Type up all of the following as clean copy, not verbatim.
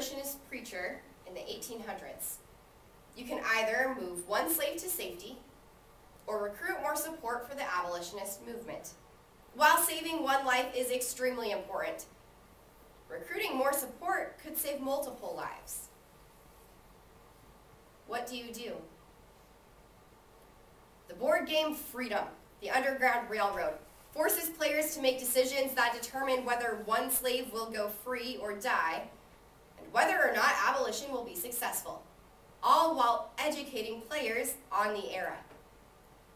abolitionist preacher in the 1800s. You can either move one slave to safety or recruit more support for the abolitionist movement. While saving one life is extremely important, recruiting more support could save multiple lives. What do you do? The board game Freedom, the Underground Railroad, forces players to make decisions that determine whether one slave will go free or die, and whether or not abolition will be successful, all while educating players on the era.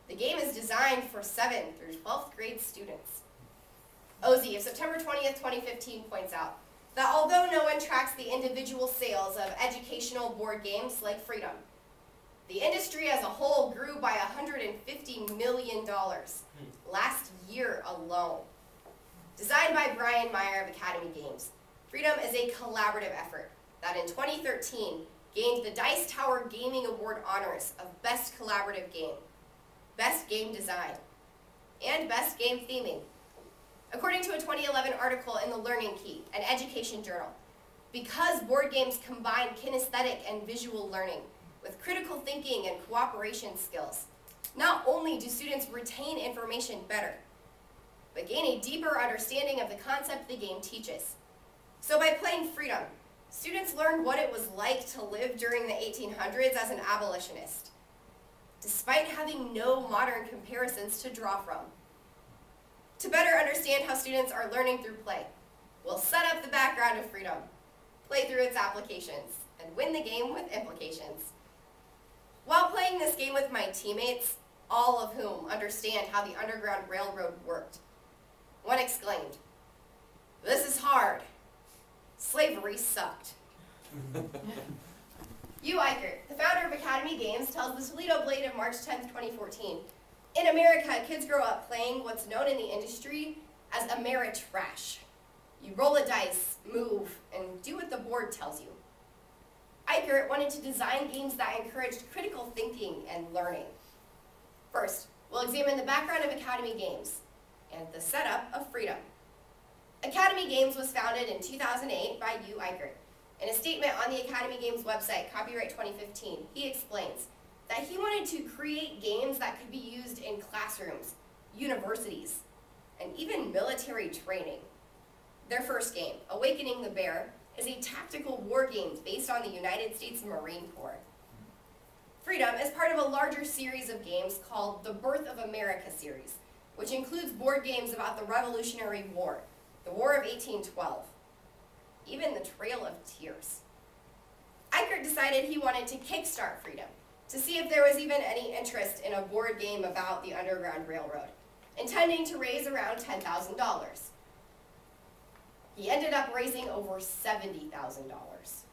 The game is designed for 7th through 12th grade students. Ozzy of September 20th, 2015 points out that although no one tracks the individual sales of educational board games like Freedom, the industry as a whole grew by $150 million last year alone. Designed by Brian Meyer of Academy Games, Freedom is a collaborative effort that in 2013 gained the Dice Tower Gaming Award honors of Best Collaborative Game, Best Game Design, and Best Game Theming. According to a 2011 article in the Learning Key, an education journal, because board games combine kinesthetic and visual learning with critical thinking and cooperation skills, not only do students retain information better, but gain a deeper understanding of the concept the game teaches. So by playing Freedom, students learned what it was like to live during the 1800s as an abolitionist, despite having no modern comparisons to draw from. To better understand how students are learning through play, we'll set up the background of Freedom, play through its applications, and win the game with implications. While playing this game with my teammates, all of whom understand how the Underground Railroad worked, one exclaimed, "This is hard. Slavery sucked." Hugh Eichert, the founder of Academy Games, tells the Toledo Blade of March 10th, 2014, "In America, kids grow up playing what's known in the industry as Ameritrash. You roll a dice, move, and do what the board tells you." Eichert wanted to design games that encouraged critical thinking and learning. First, we'll examine the background of Academy Games and the setup of Freedom. Academy Games was founded in 2008 by Hugh Eichert. In a statement on the Academy Games website, copyright 2015, he explains that he wanted to create games that could be used in classrooms, universities, and even military training. Their first game, Awakening the Bear, is a tactical war game based on the United States Marine Corps. Freedom is part of a larger series of games called the Birth of America series, which includes board games about the Revolutionary War, the War of 1812, even the Trail of Tears. Eichert decided he wanted to kickstart Freedom to see if there was even any interest in a board game about the Underground Railroad, intending to raise around $10,000. He ended up raising over $70,000.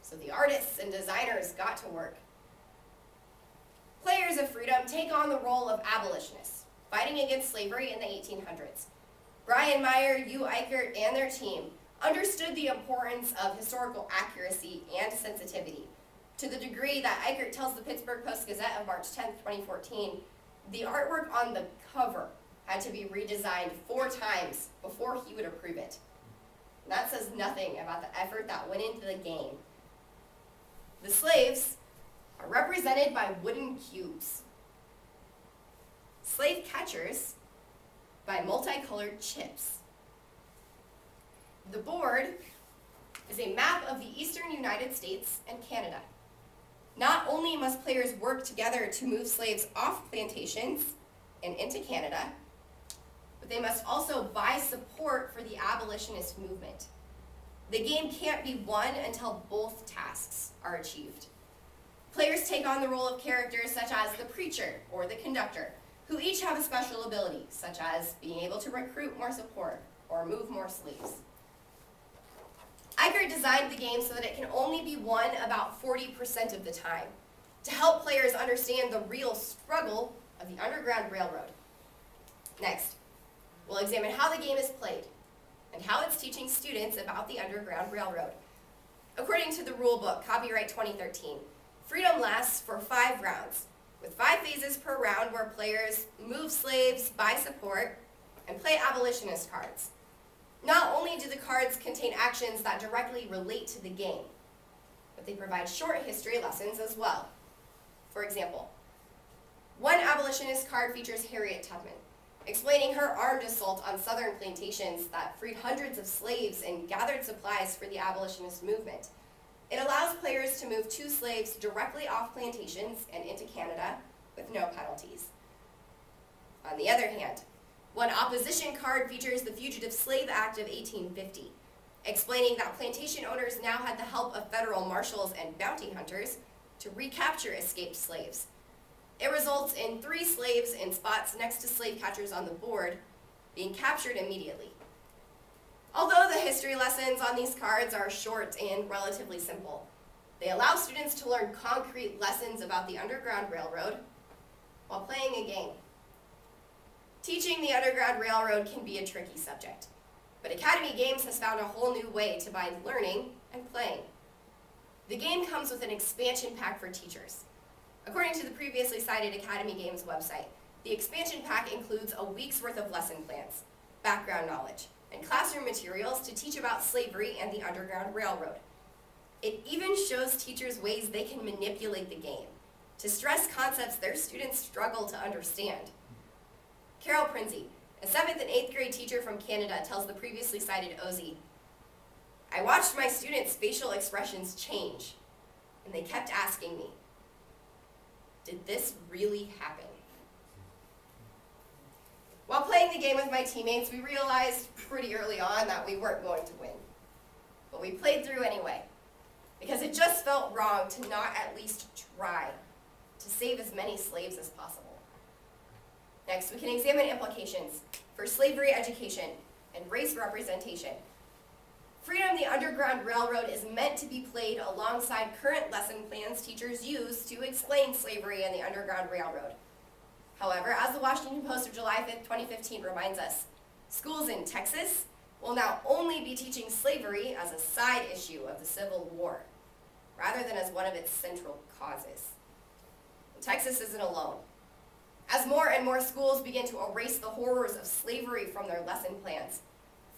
So the artists and designers got to work. Players of Freedom take on the role of abolitionists, fighting against slavery in the 1800s. Brian Meyer, Hugh Eichert, and their team understood the importance of historical accuracy and sensitivity, to the degree that Eichert tells the Pittsburgh Post-Gazette of March 10, 2014, the artwork on the cover had to be redesigned 4 times before he would approve it. And that says nothing about the effort that went into the game. The slaves are represented by wooden cubes. Slave catchers by multicolored chips. The board is a map of the eastern United States and Canada. Not only must players work together to move slaves off plantations and into Canada, but they must also buy support for the abolitionist movement. The game can't be won until both tasks are achieved. Players take on the role of characters such as the preacher or the conductor, who each have a special ability, such as being able to recruit more support or move more slaves. Eichert designed the game so that it can only be won about 40% of the time, to help players understand the real struggle of the Underground Railroad. Next, we'll examine how the game is played and how it's teaching students about the Underground Railroad. According to the rule book, copyright 2013, Freedom lasts for 5 rounds, with 5 phases per round where players move slaves, buy support, and play abolitionist cards. Not only do the cards contain actions that directly relate to the game, but they provide short history lessons as well. For example, one abolitionist card features Harriet Tubman, explaining her armed assault on southern plantations that freed hundreds of slaves and gathered supplies for the abolitionist movement. It allows players to move 2 slaves directly off plantations and into Canada with no penalties. On the other hand, one opposition card features the Fugitive Slave Act of 1850, explaining that plantation owners now had the help of federal marshals and bounty hunters to recapture escaped slaves. It results in 3 slaves in spots next to slave catchers on the board being captured immediately. Although the history lessons on these cards are short and relatively simple, they allow students to learn concrete lessons about the Underground Railroad while playing a game. Teaching the Underground Railroad can be a tricky subject, but Academy Games has found a whole new way to bind learning and playing. The game comes with an expansion pack for teachers. According to the previously cited Academy Games website, the expansion pack includes a week's worth of lesson plans, background knowledge, and classroom materials to teach about slavery and the Underground Railroad. It even shows teachers ways they can manipulate the game to stress concepts their students struggle to understand. Carol Prinzy, a 7th and 8th grade teacher from Canada, tells the previously cited OZ, "I watched my students' facial expressions change, and they kept asking me, did this really happen?" While playing the game with my teammates, we realized pretty early on that we weren't going to win. But we played through anyway, because it just felt wrong to not at least try to save as many slaves as possible. Next, we can examine implications for slavery education and race representation. Freedom, the Underground Railroad is meant to be played alongside current lesson plans teachers use to explain slavery and the Underground Railroad. However, as the Washington Post of July 5, 2015 reminds us, schools in Texas will now only be teaching slavery as a side issue of the Civil War, rather than as one of its central causes. And Texas isn't alone. As more and more schools begin to erase the horrors of slavery from their lesson plans,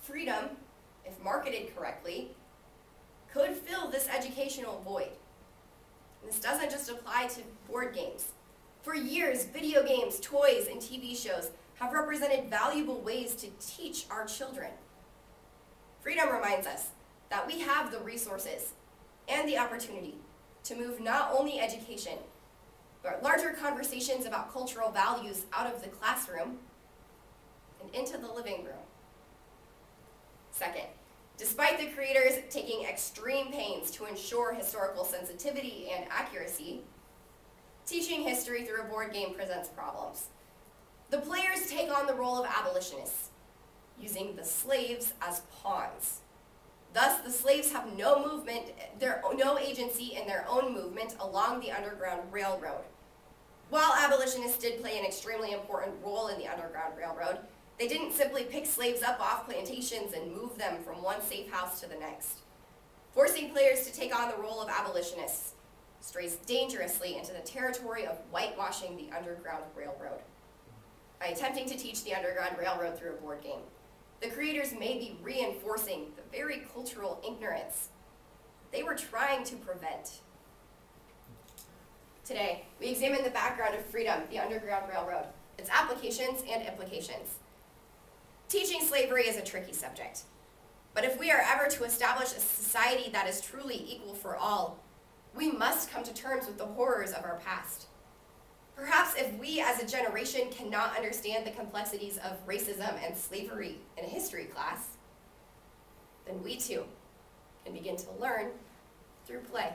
freedom, if marketed correctly, could fill this educational void. And this doesn't just apply to board games. For years, video games, toys, and TV shows have represented valuable ways to teach our children. Freedom reminds us that we have the resources and the opportunity to move not only education, but larger conversations about cultural values out of the classroom and into the living room. Second, despite the creators taking extreme pains to ensure historical sensitivity and accuracy, teaching history through a board game presents problems. The players take on the role of abolitionists, using the slaves as pawns. Thus, the slaves have no agency in their own movement along the Underground Railroad. While abolitionists did play an extremely important role in the Underground Railroad, they didn't simply pick slaves up off plantations and move them from one safe house to the next. Forcing players to take on the role of abolitionists strays dangerously into the territory of whitewashing the Underground Railroad. By attempting to teach the Underground Railroad through a board game, the creators may be reinforcing the very cultural ignorance they were trying to prevent. Today, we examine the background of freedom, the Underground Railroad, its applications and implications. Teaching slavery is a tricky subject, but if we are ever to establish a society that is truly equal for all, we must come to terms with the horrors of our past. Perhaps if we as a generation cannot understand the complexities of racism and slavery in a history class, then we too can begin to learn through play.